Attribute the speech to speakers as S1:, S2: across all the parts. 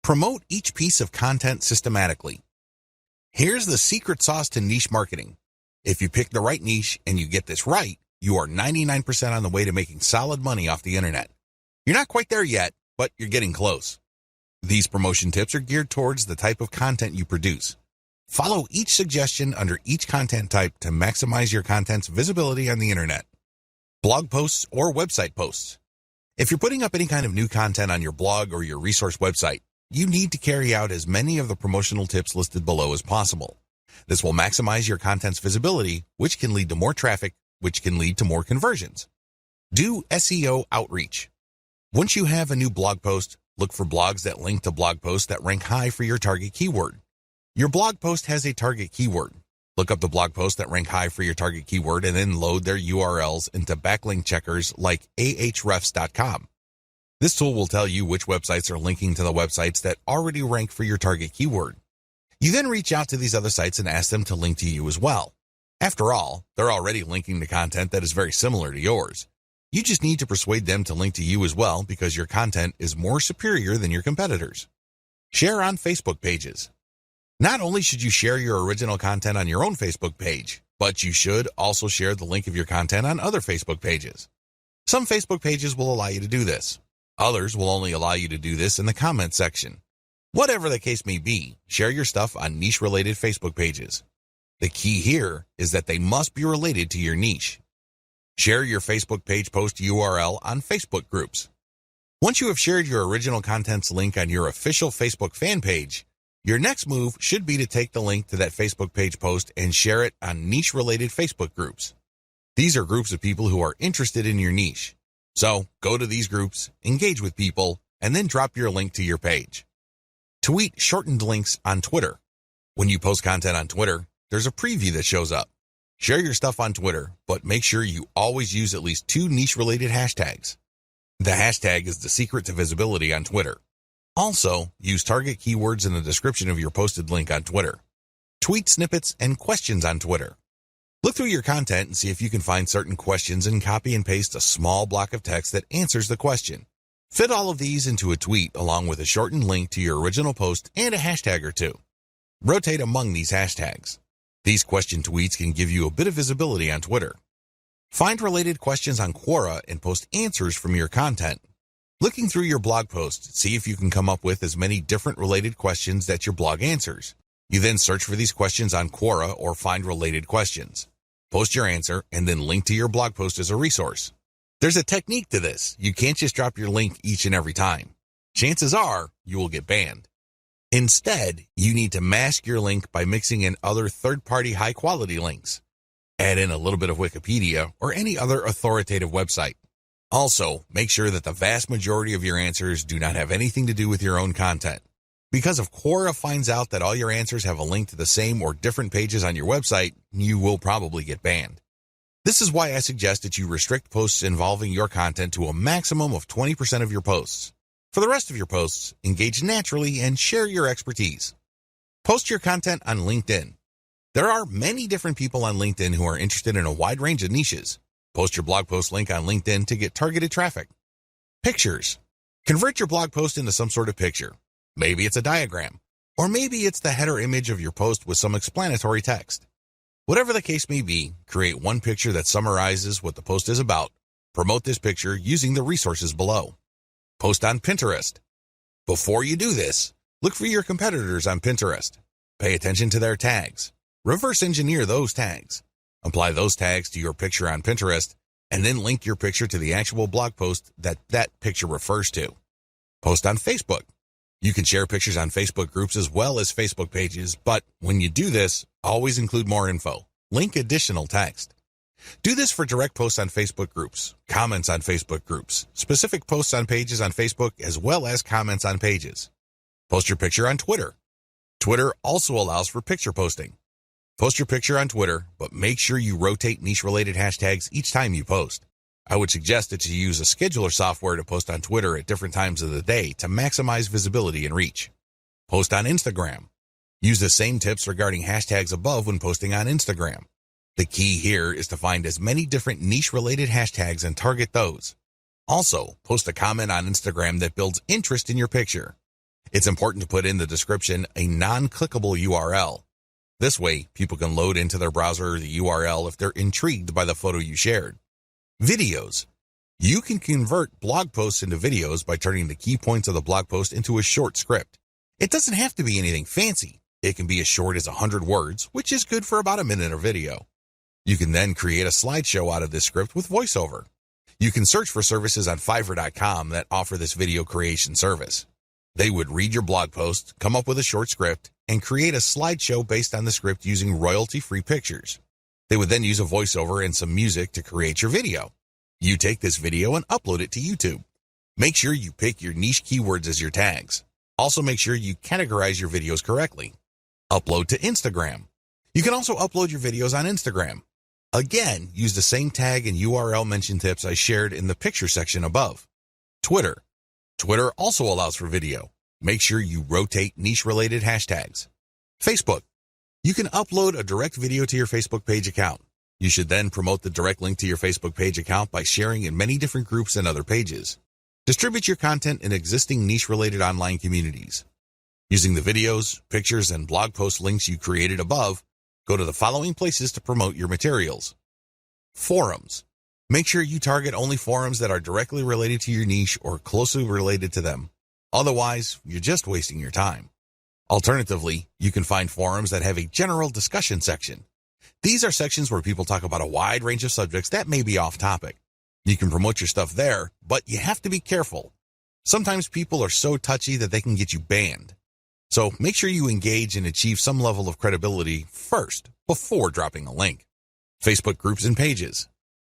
S1: Promote each piece of content systematically. Here's the secret sauce to niche marketing. If you pick the right niche and you get this right, you are 99% on the way to making solid money off the internet. You're not quite there yet, but you're getting close. These promotion tips are geared towards the type of content you produce. Follow each suggestion under each content type to maximize your content's visibility on the internet. Blog posts or website posts. If you're putting up any kind of new content on your blog or your resource website, you need to carry out as many of the promotional tips listed below as possible. This will maximize your content's visibility, which can lead to more traffic, which can lead to more conversions. Do SEO outreach. Once you have a new blog post, look for blogs that link to blog posts that rank high for your target keyword. Your blog post has a target keyword. Look up the blog posts that rank high for your target keyword and then load their URLs into backlink checkers like ahrefs.com. This tool will tell you which websites are linking to the websites that already rank for your target keyword. You then reach out to these other sites and ask them to link to you as well. After all, they're already linking to content that is very similar to yours. You just need to persuade them to link to you as well because your content is more superior than your competitors. Share on Facebook pages. Not only should you share your original content on your own Facebook page, but you should also share the link of your content on other Facebook pages. Some Facebook pages will allow you to do this. Others will only allow you to do this in the comment section. Whatever the case may be, share your stuff on niche-related Facebook pages. The key here is that they must be related to your niche. Share your Facebook page post URL on Facebook groups. Once you have shared your original content's link on your official Facebook fan page, your next move should be to take the link to that Facebook page post and share it on niche-related Facebook groups. These are groups of people who are interested in your niche. So go to these groups, engage with people, and then drop your link to your page. Tweet shortened links on Twitter. When you post content on Twitter, there's a preview that shows up. Share your stuff on Twitter, but make sure you always use at least 2 niche-related hashtags. The hashtag is the secret to visibility on Twitter. Also, use target keywords in the description of your posted link on Twitter. Tweet snippets and questions on Twitter. Look through your content and see if you can find certain questions and copy and paste a small block of text that answers the question. Fit all of these into a tweet along with a shortened link to your original post and a hashtag or 2. Rotate among these hashtags. These question tweets can give you a bit of visibility on Twitter. Find related questions on Quora and post answers from your content. Looking through your blog post, see if you can come up with as many different related questions that your blog answers. You then search for these questions on Quora or find related questions. Post your answer and then link to your blog post as a resource. There's a technique to this. You can't just drop your link each and every time. Chances are you will get banned. Instead, you need to mask your link by mixing in other third-party high-quality links. Add in a little bit of Wikipedia or any other authoritative website. Also, make sure that the vast majority of your answers do not have anything to do with your own content. Because if Quora finds out that all your answers have a link to the same or different pages on your website, you will probably get banned. This is why I suggest that you restrict posts involving your content to a maximum of 20% of your posts. For the rest of your posts, engage naturally and share your expertise. Post your content on LinkedIn. There are many different people on LinkedIn who are interested in a wide range of niches. Post your blog post link on LinkedIn to get targeted traffic. Pictures. Convert your blog post into some sort of picture. Maybe it's a diagram, or maybe it's the header image of your post with some explanatory text. Whatever the case may be, create one picture that summarizes what the post is about. Promote this picture using the resources below. Post on Pinterest. Before you do this, look for your competitors on Pinterest. Pay attention to their tags. Reverse engineer those tags. Apply those tags to your picture on Pinterest, and then link your picture to the actual blog post that picture refers to. Post on Facebook. You can share pictures on Facebook groups as well as Facebook pages, but when you do this, always include more info. Link additional text. Do this for direct posts on Facebook groups, comments on Facebook groups, specific posts on pages on Facebook, as well as comments on pages. Post your picture on Twitter. Twitter also allows for picture posting. Post your picture on Twitter, but make sure you rotate niche-related hashtags each time you post. I would suggest that you use a scheduler software to post on Twitter at different times of the day to maximize visibility and reach. Post on Instagram. Use the same tips regarding hashtags above when posting on Instagram. The key here is to find as many different niche-related hashtags and target those. Also, post a comment on Instagram that builds interest in your picture. It's important to put in the description a non-clickable URL. This way, people can load into their browser the URL if they're intrigued by the photo you shared. Videos. You can convert blog posts into videos by turning the key points of the blog post into a short script. It doesn't have to be anything fancy. It can be as short as 100 words, which is good for about a minute of video. You can then create a slideshow out of this script with voiceover. You can search for services on Fiverr.com that offer this video creation service. They would read your blog post, come up with a short script, and create a slideshow based on the script using royalty-free pictures. They would then use a voiceover and some music to create your video. You take this video and upload it to YouTube. Make sure you pick your niche keywords as your tags. Also make sure you categorize your videos correctly. Upload to Instagram. You can also upload your videos on Instagram. Again, use the same tag and URL mention tips I shared in the picture section above. Twitter. Twitter also allows for video. Make sure you rotate niche-related hashtags. Facebook. You can upload a direct video to your Facebook page account. You should then promote the direct link to your Facebook page account by sharing in many different groups and other pages. Distribute your content in existing niche-related online communities. Using the videos, pictures, and blog post links you created above, go to the following places to promote your materials. Forums. Make sure you target only forums that are directly related to your niche or closely related to them. Otherwise, you're just wasting your time. Alternatively, you can find forums that have a general discussion section. These are sections where people talk about a wide range of subjects that may be off topic. You can promote your stuff there, but you have to be careful. Sometimes people are so touchy that they can get you banned. So make sure you engage and achieve some level of credibility first before dropping a link. Facebook groups and pages.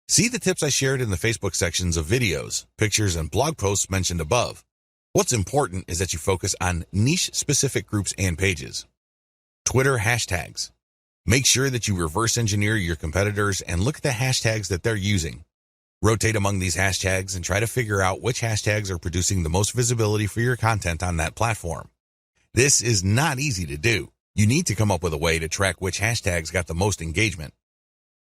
S1: See the tips I shared in the Facebook sections of videos, pictures, and blog posts mentioned above. What's important is that you focus on niche-specific groups and pages. Twitter hashtags. Make sure that you reverse engineer your competitors and look at the hashtags that they're using. Rotate among these hashtags and try to figure out which hashtags are producing the most visibility for your content on that platform. This is not easy to do. You need to come up with a way to track which hashtags got the most engagement.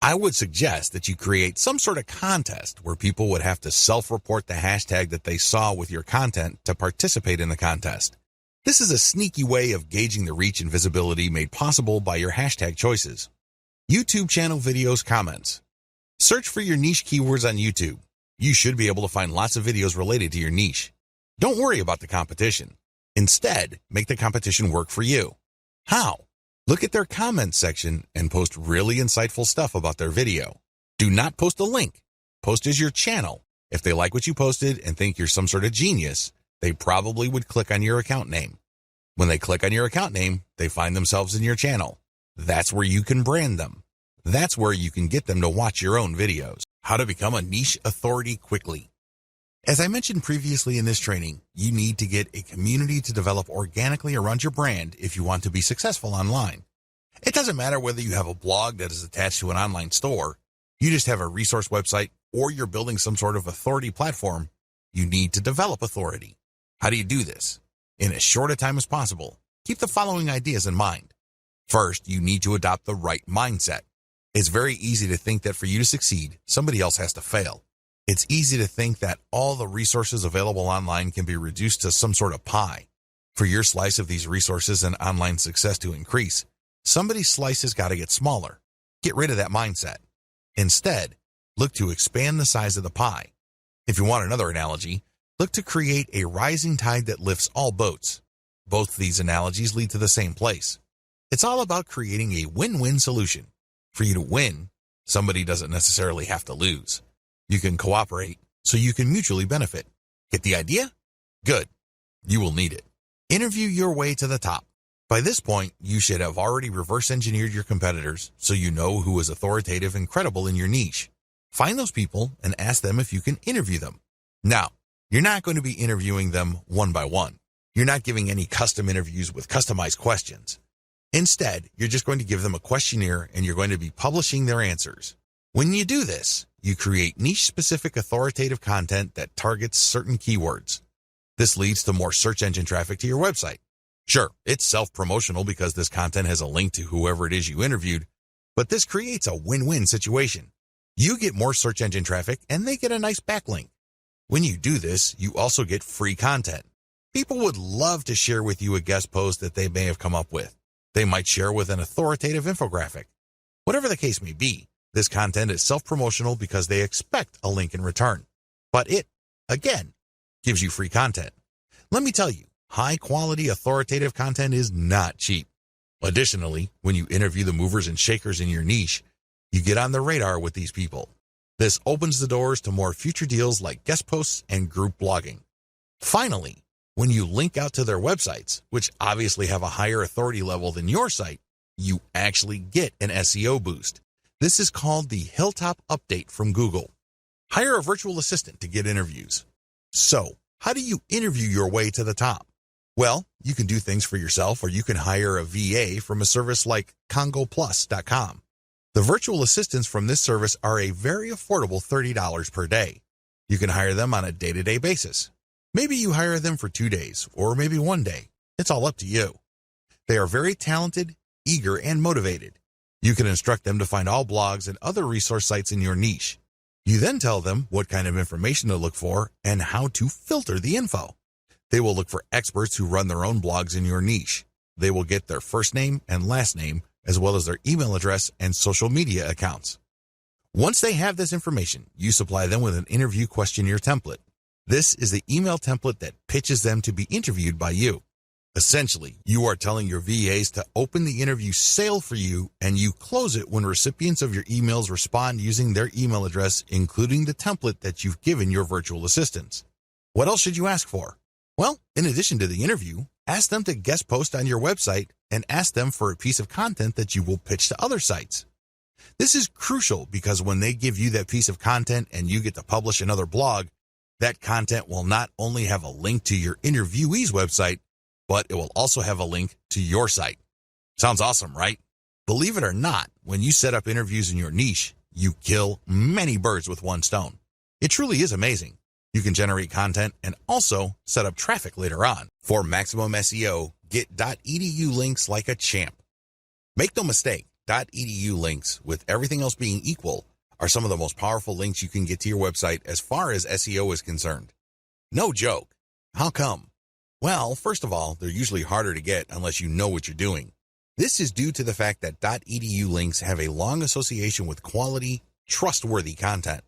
S1: I would suggest that you create some sort of contest where people would have to self-report the hashtag that they saw with your content to participate in the contest. This is a sneaky way of gauging the reach and visibility made possible by your hashtag choices. YouTube channel videos comments. Search for your niche keywords on YouTube. You should be able to find lots of videos related to your niche. Don't worry about the competition. Instead, make the competition work for you. How? Look at their comments section and post really insightful stuff about their video. Do not post a link. Post as your channel. If they like what you posted and think you're some sort of genius, they probably would click on your account name. When they click on your account name, they find themselves in your channel. That's where you can brand them. That's where you can get them to watch your own videos. How to become a niche authority quickly. As I mentioned previously in this training, you need to get a community to develop organically around your brand if you want to be successful online. It doesn't matter whether you have a blog that is attached to an online store, you just have a resource website, or you're building some sort of authority platform. You need to develop authority. How do you do this? In as short a time as possible, keep the following ideas in mind. First, you need to adopt the right mindset. It's very easy to think that for you to succeed, somebody else has to fail. It's easy to think that all the resources available online can be reduced to some sort of pie. For your slice of these resources and online success to increase, somebody's slice has got to get smaller. Get rid of that mindset. Instead, look to expand the size of the pie. If you want another analogy, look to create a rising tide that lifts all boats. Both these analogies lead to the same place. It's all about creating a win-win solution. For you to win, somebody doesn't necessarily have to lose. You can cooperate so you can mutually benefit. Get the idea? Good. You will need it. Interview your way to the top. By this point, you should have already reverse engineered your competitors so you know who is authoritative and credible in your niche. Find those people and ask them if you can interview them. Now, you're not going to be interviewing them one by one. You're not giving any custom interviews with customized questions. Instead, you're just going to give them a questionnaire and you're going to be publishing their answers. When you do this, you create niche-specific authoritative content that targets certain keywords. This leads to more search engine traffic to your website. Sure, it's self-promotional because this content has a link to whoever it is you interviewed, but this creates a win-win situation. You get more search engine traffic and they get a nice backlink. When you do this, you also get free content. People would love to share with you a guest post that they may have come up with. They might share with an authoritative infographic. Whatever the case may be, this content is self-promotional because they expect a link in return. But it, again, gives you free content. Let me tell you, high-quality authoritative content is not cheap. Additionally, when you interview the movers and shakers in your niche, you get on the radar with these people. This opens the doors to more future deals like guest posts and group blogging. Finally, when you link out to their websites, which obviously have a higher authority level than your site, you actually get an SEO boost. This is called the Hilltop Update from Google. Hire a virtual assistant to get interviews. So, how do you interview your way to the top? Well, you can do things for yourself, or you can hire a VA from a service like congoplus.com. The virtual assistants from this service are a very affordable $30 per day. You can hire them on a day-to-day basis. Maybe you hire them for 2 days, or maybe 1 day. It's all up to you. They are very talented, eager, and motivated. You can instruct them to find all blogs and other resource sites in your niche. You then tell them what kind of information to look for and how to filter the info. They will look for experts who run their own blogs in your niche. They will get their first name and last name, as well as their email address and social media accounts. Once they have this information, you supply them with an interview questionnaire template. This is the email template that pitches them to be interviewed by you. Essentially, you are telling your VAs to open the interview sale for you, and you close it when recipients of your emails respond using their email address, including the template that you've given your virtual assistants. What else should you ask for? Well, in addition to the interview, ask them to guest post on your website and ask them for a piece of content that you will pitch to other sites. This is crucial because when they give you that piece of content and you get to publish another blog, that content will not only have a link to your interviewee's website, but it will also have a link to your site. Sounds awesome, right? Believe it or not, when you set up interviews in your niche, you kill many birds with one stone. It truly is amazing. You can generate content and also set up traffic later on. For maximum SEO, get .edu links like a champ. Make no mistake, .edu links, with everything else being equal, are some of the most powerful links you can get to your website as far as SEO is concerned. No joke. How come? Well, first of all, they're usually harder to get unless you know what you're doing. This is due to the fact that .edu links have a long association with quality, trustworthy content.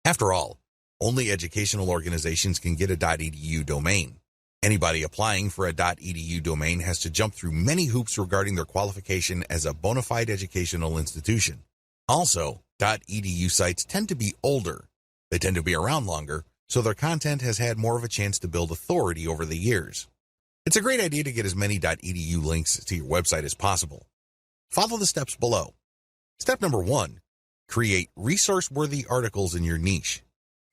S1: After all, only educational organizations can get a .edu domain. Anybody applying for a .edu domain has to jump through many hoops regarding their qualification as a bona fide educational institution. Also, .edu sites tend to be older. They tend to be around longer, so their content has had more of a chance to build authority over the years. It's a great idea to get as many .edu links to your website as possible. Follow the steps below. Step number 1, create resource-worthy articles in your niche.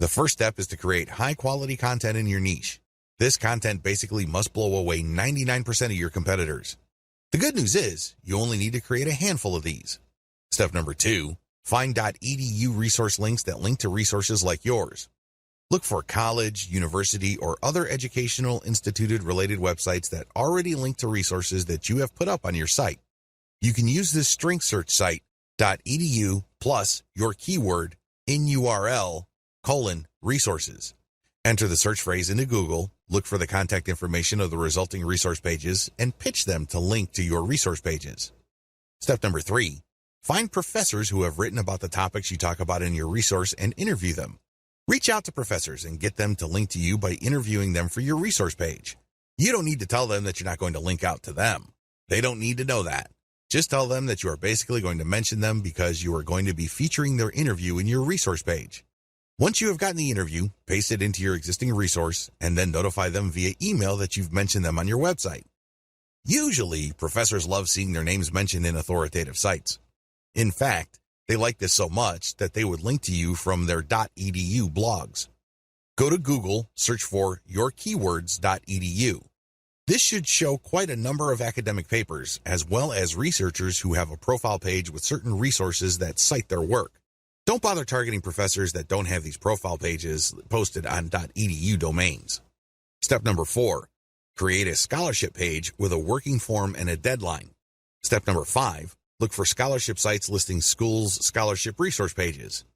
S1: The first step is to create high-quality content in your niche. This content basically must blow away 99% of your competitors. The good news is, you only need to create a handful of these. Step number 2, find .edu resource links that link to resources like yours. Look for college, university, or other educational instituted-related websites that already link to resources that you have put up on your site. You can use this string search site, .edu plus your keyword in URL, resources. Enter the search phrase into Google, look for the contact information of the resulting resource pages, and pitch them to link to your resource pages. Step number 3, find professors who have written about the topics you talk about in your resource and interview them. Reach out to professors and get them to link to you by interviewing them for your resource page. You don't need to tell them that you're not going to link out to them. They don't need to know that. Just tell them that you are basically going to mention them because you are going to be featuring their interview in your resource page. Once you have gotten the interview, paste it into your existing resource and then notify them via email that you've mentioned them on your website. Usually, professors love seeing their names mentioned in authoritative sites. In fact, they like this so much that they would link to you from their .edu blogs. Go to Google, search for yourkeywords.edu. This should show quite a number of academic papers, as well as researchers who have a profile page with certain resources that cite their work. Don't bother targeting professors that don't have these profile pages posted on .edu domains. Step number 4, create a scholarship page with a working form and a deadline. Step number 5, look for scholarship sites listing schools' scholarship resource pages.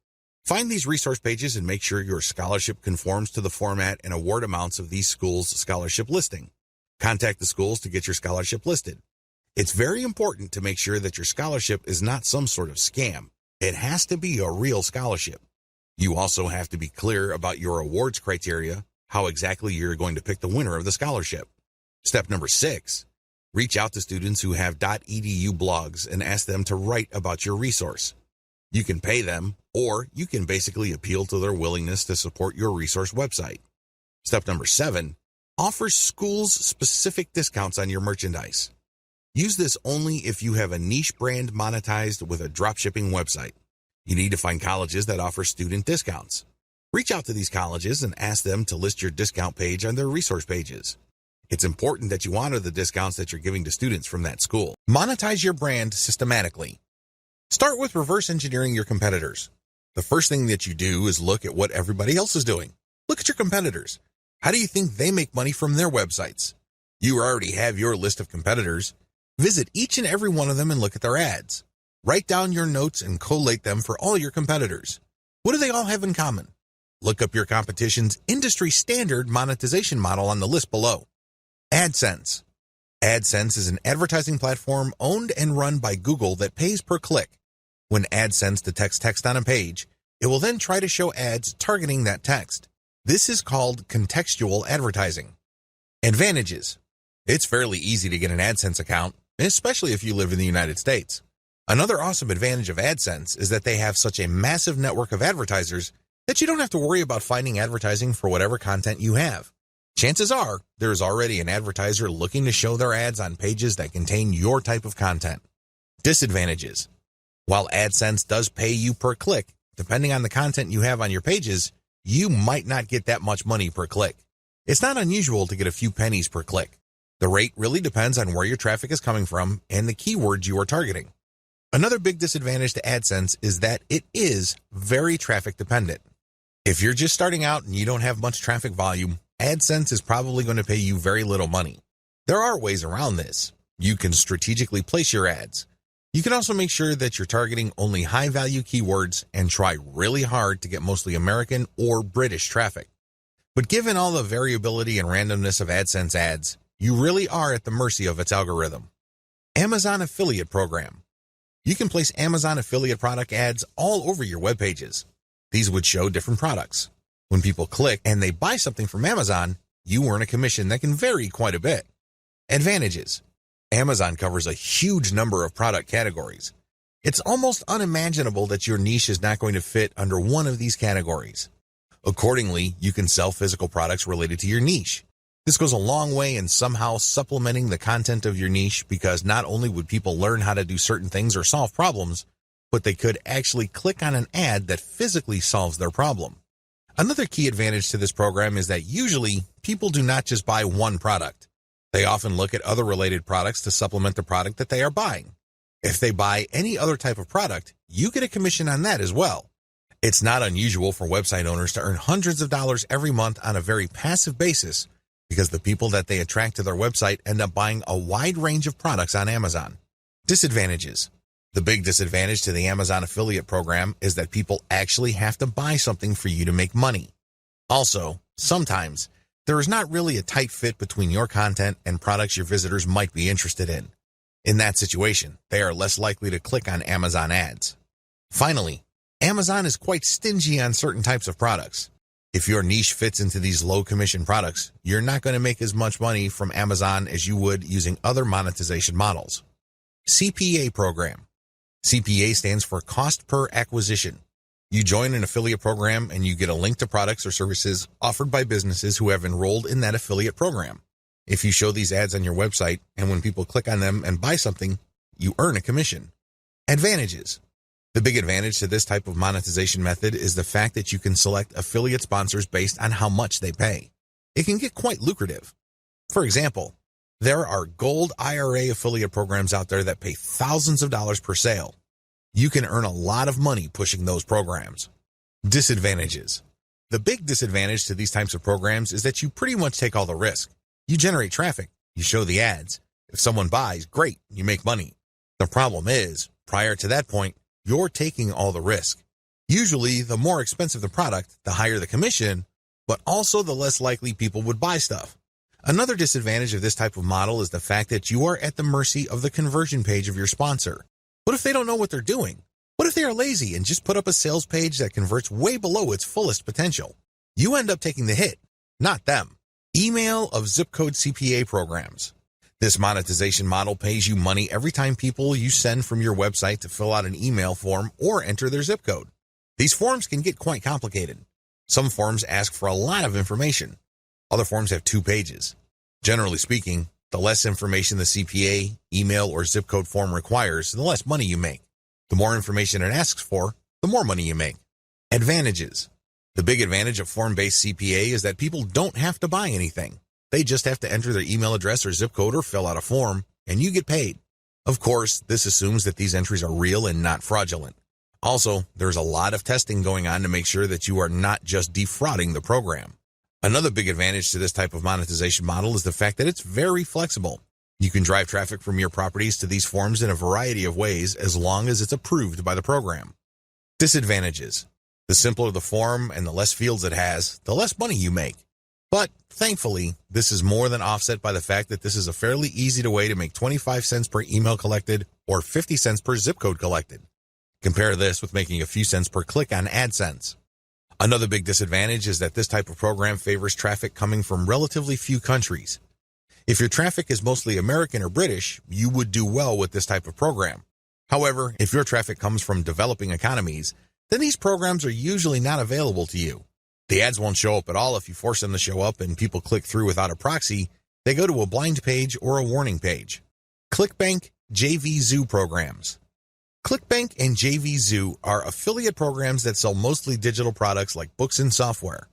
S1: Find these resource pages and make sure your scholarship conforms to the format and award amounts of these schools' scholarship listing. Contact the schools to get your scholarship listed. It's very important to make sure that your scholarship is not some sort of scam. It has to be a real scholarship. You also have to be clear about your awards criteria, how exactly you're going to pick the winner of the scholarship. Step number 6, reach out to students who have .edu blogs and ask them to write about your resource. You can pay them, or you can basically appeal to their willingness to support your resource website. Step number 7, offer schools specific discounts on your merchandise. Use this only if you have a niche brand monetized with a dropshipping website. You need to find colleges that offer student discounts. Reach out to these colleges and ask them to list your discount page on their resource pages. It's important that you honor the discounts that you're giving to students from that school. Monetize your brand systematically. Start with reverse engineering your competitors. The first thing that you do is look at what everybody else is doing. Look at your competitors. How do you think they make money from their websites? You already have your list of competitors. Visit each and every one of them and look at their ads. Write down your notes and collate them for all your competitors. What do they all have in common? Look up your competition's industry standard monetization model on the list below. AdSense. AdSense is an advertising platform owned and run by Google that pays per click. When AdSense detects text on a page, it will then try to show ads targeting that text. This is called contextual advertising. Advantages. It's fairly easy to get an AdSense account, especially if you live in the United States. Another awesome advantage of AdSense is that they have such a massive network of advertisers that you don't have to worry about finding advertising for whatever content you have. Chances are, there's already an advertiser looking to show their ads on pages that contain your type of content. Disadvantages. While AdSense does pay you per click, depending on the content you have on your pages, you might not get that much money per click. It's not unusual to get a few pennies per click. The rate really depends on where your traffic is coming from and the keywords you are targeting. Another big disadvantage to AdSense is that it is very traffic dependent. If you're just starting out and you don't have much traffic volume, AdSense is probably going to pay you very little money. There are ways around this. You can strategically place your ads. You can also make sure that you're targeting only high-value keywords and try really hard to get mostly American or British traffic. But given all the variability and randomness of AdSense ads, you really are at the mercy of its algorithm. Amazon Affiliate Program. You can place Amazon affiliate product ads all over your web pages. These would show different products. When people click and they buy something from Amazon, you earn a commission that can vary quite a bit. Advantages. Amazon covers a huge number of product categories. It's almost unimaginable that your niche is not going to fit under one of these categories. Accordingly, you can sell physical products related to your niche. This goes a long way in somehow supplementing the content of your niche because not only would people learn how to do certain things or solve problems, but they could actually click on an ad that physically solves their problem. Another key advantage to this program is that usually people do not just buy one product. They often look at other related products to supplement the product that they are buying. If they buy any other type of product, you get a commission on that as well. It's not unusual for website owners to earn hundreds of dollars every month on a very passive basis because the people that they attract to their website end up buying a wide range of products on Amazon. Disadvantages. The big disadvantage to the Amazon affiliate program is that people actually have to buy something for you to make money. Also, sometimes, there is not really a tight fit between your content and products your visitors might be interested in. In that situation, they are less likely to click on Amazon ads. Finally, Amazon is quite stingy on certain types of products. If your niche fits into these low-commission products, you're not going to make as much money from Amazon as you would using other monetization models. CPA program. CPA stands for Cost Per Acquisition. You join an affiliate program and you get a link to products or services offered by businesses who have enrolled in that affiliate program. If you show these ads on your website and when people click on them and buy something, you earn a commission. Advantages. The big advantage to this type of monetization method is the fact that you can select affiliate sponsors based on how much they pay. It can get quite lucrative. For example, there are gold IRA affiliate programs out there that pay thousands of dollars per sale. You can earn a lot of money pushing those programs. Disadvantages. The big disadvantage to these types of programs is that you pretty much take all the risk. You generate traffic, you show the ads. If someone buys, great, you make money. The problem is, prior to that point, you're taking all the risk. Usually, the more expensive the product, the higher the commission, but also the less likely people would buy stuff. Another disadvantage of this type of model is the fact that you are at the mercy of the conversion page of your sponsor. What if they don't know what they're doing? What if they are lazy and just put up a sales page that converts way below its fullest potential? You end up taking the hit, not them. Email of zip code CPA programs. This monetization model pays you money every time people you send from your website to fill out an email form or enter their zip code. These forms can get quite complicated. Some forms ask for a lot of information. Other forms have 2 pages. Generally speaking, the less information the CPA, email, or zip code form requires, the less money you make. The more information it asks for, the more money you make. Advantages. The big advantage of form-based CPA is that people don't have to buy anything. They just have to enter their email address or zip code or fill out a form, and you get paid. Of course, this assumes that these entries are real and not fraudulent. Also, there's a lot of testing going on to make sure that you are not just defrauding the program. Another big advantage to this type of monetization model is the fact that it's very flexible. You can drive traffic from your properties to these forms in a variety of ways as long as it's approved by the program. Disadvantages. The simpler the form and the less fields it has, the less money you make. But, thankfully, this is more than offset by the fact that this is a fairly easy way to make 25 cents per email collected or 50 cents per zip code collected. Compare this with making a few cents per click on AdSense. Another big disadvantage is that this type of program favors traffic coming from relatively few countries. If your traffic is mostly American or British, you would do well with this type of program. However, if your traffic comes from developing economies, then these programs are usually not available to you. The ads won't show up at all if you force them to show up and people click through without a proxy. They go to a blind page or a warning page. ClickBank JVZoo programs. ClickBank and JVZoo are affiliate programs that sell mostly digital products like books and software.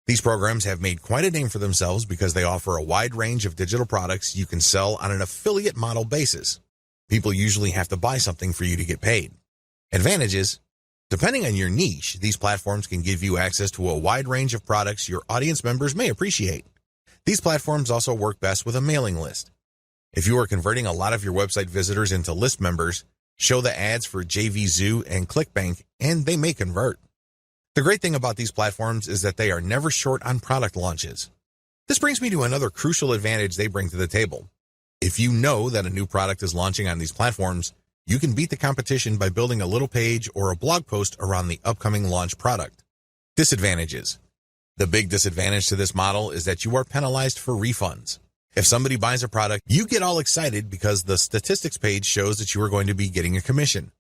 S1: These programs have made quite a name for themselves because they offer a wide range of digital products you can sell on an affiliate model basis. People usually have to buy something for you to get paid. Advantages. Depending on your niche, these platforms can give you access to a wide range of products your audience members may appreciate. These platforms also work best with a mailing list. If you are converting a lot of your website visitors into list members, show the ads for JVZoo and ClickBank, and they may convert. The great thing about these platforms is that they are never short on product launches. This brings me to another crucial advantage they bring to the table. If you know that a new product is launching on these platforms, you can beat the competition by building a little page or a blog post around the upcoming launch product. Disadvantages. The big disadvantage to this model is that you are penalized for refunds. If somebody buys a product, you get all excited because the statistics page shows that you are going to be getting a commission.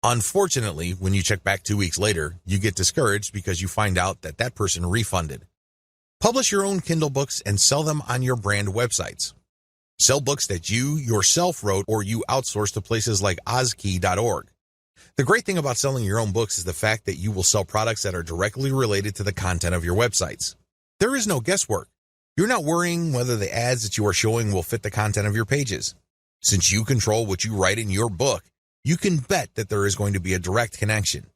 S1: Unfortunately, when you check back 2 weeks later, you get discouraged because you find out that that person refunded. Publish your own Kindle books and sell them on your brand websites. Sell books that you yourself wrote or you outsource to places like ozkey.org. The great thing about selling your own books is the fact that you will sell products that are directly related to the content of your websites. There is no guesswork. You're not worrying whether the ads that you are showing will fit the content of your pages. Since you control what you write in your book, you can bet that there is going to be a direct connection.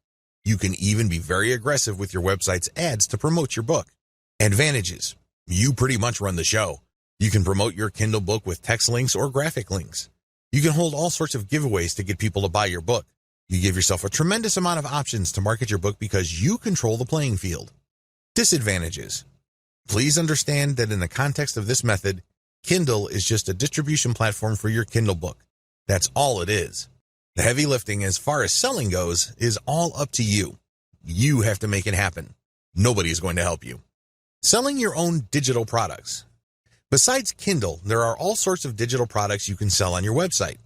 S1: You can even be very aggressive with your website's ads to promote your book. Advantages. You pretty much run the show. You can promote your Kindle book with text links or graphic links. You can hold all sorts of giveaways to get people to buy your book. You give yourself a tremendous amount of options to market your book because you control the playing field. Disadvantages. Please understand that in the context of this method, Kindle is just a distribution platform for your Kindle book. That's all it is. The heavy lifting as far as selling goes is all up to you. You have to make it happen. Nobody is going to help you. Selling your own digital products. Besides Kindle, there are all sorts of digital products you can sell on your website.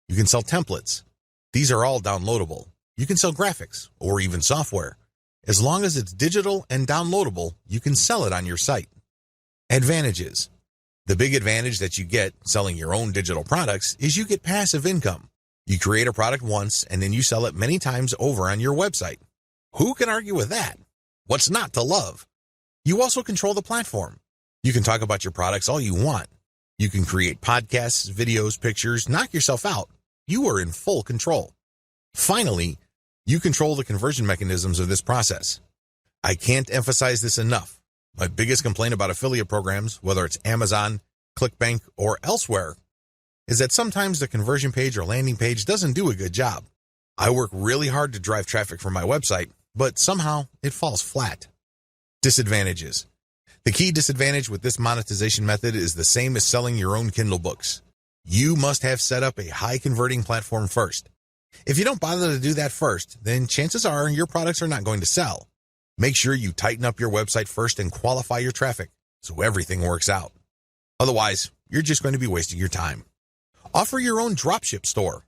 S1: You can sell templates. These are all downloadable. You can sell graphics or even software. As long as it's digital and downloadable, you can sell it on your site. Advantages. The big advantage that you get selling your own digital products is you get passive income. You create a product once and then you sell it many times over on your website. Who can argue with that? What's not to love? You also control the platform. You can talk about your products all you want. You can create podcasts, videos, pictures, knock yourself out. You are in full control. Finally, you control the conversion mechanisms of this process. I can't emphasize this enough. My biggest complaint about affiliate programs, whether it's Amazon, ClickBank, or elsewhere, is that sometimes the conversion page or landing page doesn't do a good job. I work really hard to drive traffic from my website, but somehow it falls flat. Disadvantages. The key disadvantage with this monetization method is the same as selling your own Kindle books. You must have set up a high converting platform first. If you don't bother to do that first, then chances are your products are not going to sell. Make sure you tighten up your website first and qualify your traffic so everything works out. Otherwise, you're just going to be wasting your time. Offer your own dropship store.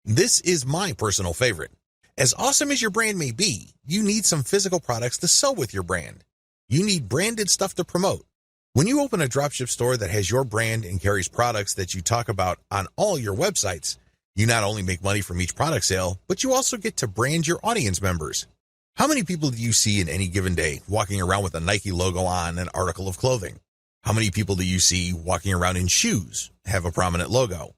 S1: This is my personal favorite. As awesome as your brand may be, you need some physical products to sell with your brand. You need branded stuff to promote. When you open a dropship store that has your brand and carries products that you talk about on all your websites, you not only make money from each product sale, but you also get to brand your audience members. How many people do you see in any given day walking around with a Nike logo on an article of clothing? How many people do you see walking around in shoes, have a prominent logo?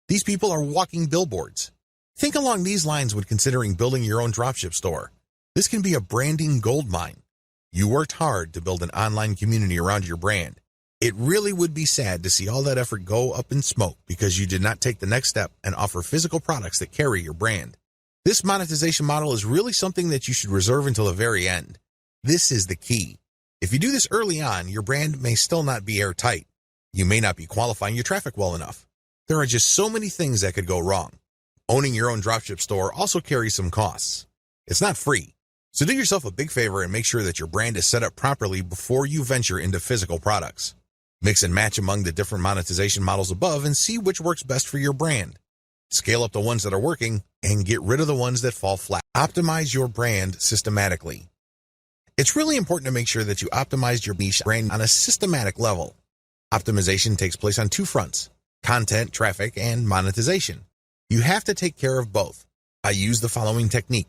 S1: These people are walking billboards. Think along these lines when considering building your own dropship store. This can be a branding goldmine. You worked hard to build an online community around your brand. It really would be sad to see all that effort go up in smoke because you did not take the next step and offer physical products that carry your brand. This monetization model is really something that you should reserve until the very end. This is the key. If you do this early on, your brand may still not be airtight. You may not be qualifying your traffic well enough. There are just so many things that could go wrong. Owning your own dropship store also carries some costs. It's not free. So do yourself a big favor and make sure that your brand is set up properly before you venture into physical products. Mix and match among the different monetization models above and see which works best for your brand. Scale up the ones that are working and get rid of the ones that fall flat. Optimize your brand systematically. It's really important to make sure that you optimize your niche brand on a systematic level. Optimization takes place on two fronts: content, traffic, and monetization. You have to take care of both. I use the following technique.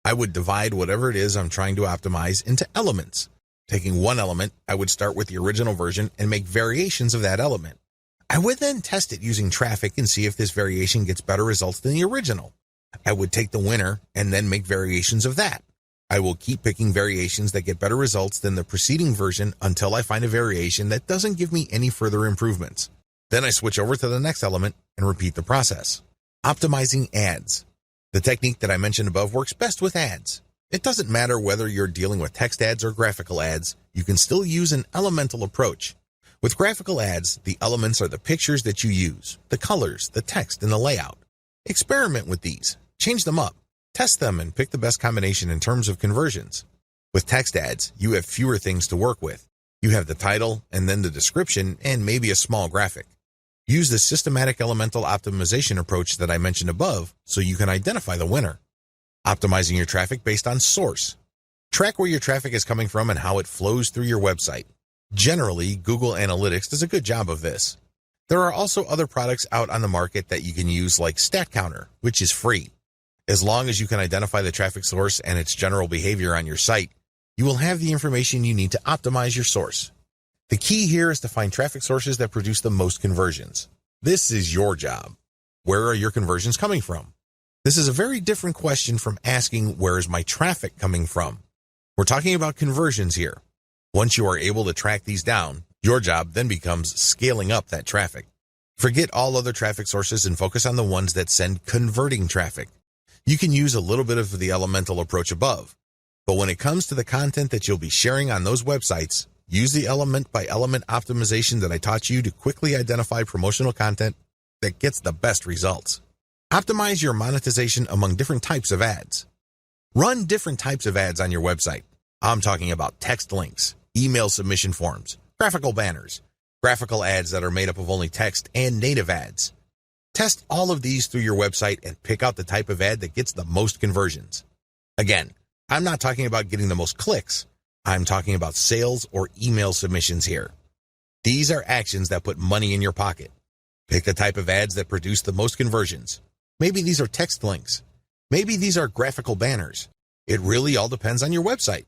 S1: I would divide whatever it is I'm trying to optimize into elements. Taking one element, I would start with the original version and make variations of that element. I would then test it using traffic and see if this variation gets better results than the original. I would take the winner and then make variations of that. I will keep picking variations that get better results than the preceding version until I find a variation that doesn't give me any further improvements. Then I switch over to the next element and repeat the process. Optimizing ads. The technique that I mentioned above works best with ads. It doesn't matter whether you're dealing with text ads or graphical ads, you can still use an elemental approach. With graphical ads, the elements are the pictures that you use, the colors, the text, and the layout. Experiment with these, change them up, test them, and pick the best combination in terms of conversions. With text ads, you have fewer things to work with. You have the title, and then the description, and maybe a small graphic. Use the systematic elemental optimization approach that I mentioned above so you can identify the winner. Optimizing your traffic based on source. Track where your traffic is coming from and how it flows through your website. Generally, Google Analytics does a good job of this. There are also other products out on the market that you can use like StatCounter, which is free. As long as you can identify the traffic source and its general behavior on your site, you will have the information you need to optimize your source. The key here is to find traffic sources that produce the most conversions. This is your job. Where are your conversions coming from? This is a very different question from asking, where is my traffic coming from? We're talking about conversions here. Once you are able to track these down, your job then becomes scaling up that traffic. Forget all other traffic sources and focus on the ones that send converting traffic. You can use a little bit of the elemental approach above, but when it comes to the content that you'll be sharing on those websites, use the element by element optimization that I taught you to quickly identify promotional content that gets the best results. Optimize your monetization among different types of ads. Run different types of ads on your website. I'm talking about text links, email submission forms, graphical banners, graphical ads that are made up of only text, and native ads. Test all of these through your website and pick out the type of ad that gets the most conversions. Again, I'm not talking about getting the most clicks. I'm talking about sales or email submissions here. These are actions that put money in your pocket. Pick the type of ads that produce the most conversions. Maybe these are text links. Maybe these are graphical banners. It really all depends on your website.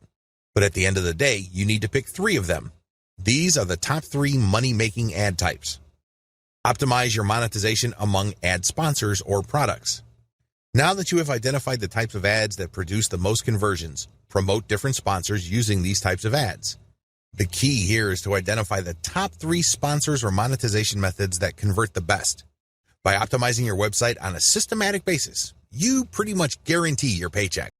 S1: But at the end of the day, you need to pick 3 of them. These are the top 3 money-making ad types. Optimize your monetization among ad sponsors or products. Now that you have identified the types of ads that produce the most conversions, promote different sponsors using these types of ads. The key here is to identify the top 3 sponsors or monetization methods that convert the best. By optimizing your website on a systematic basis, you pretty much guarantee your paycheck.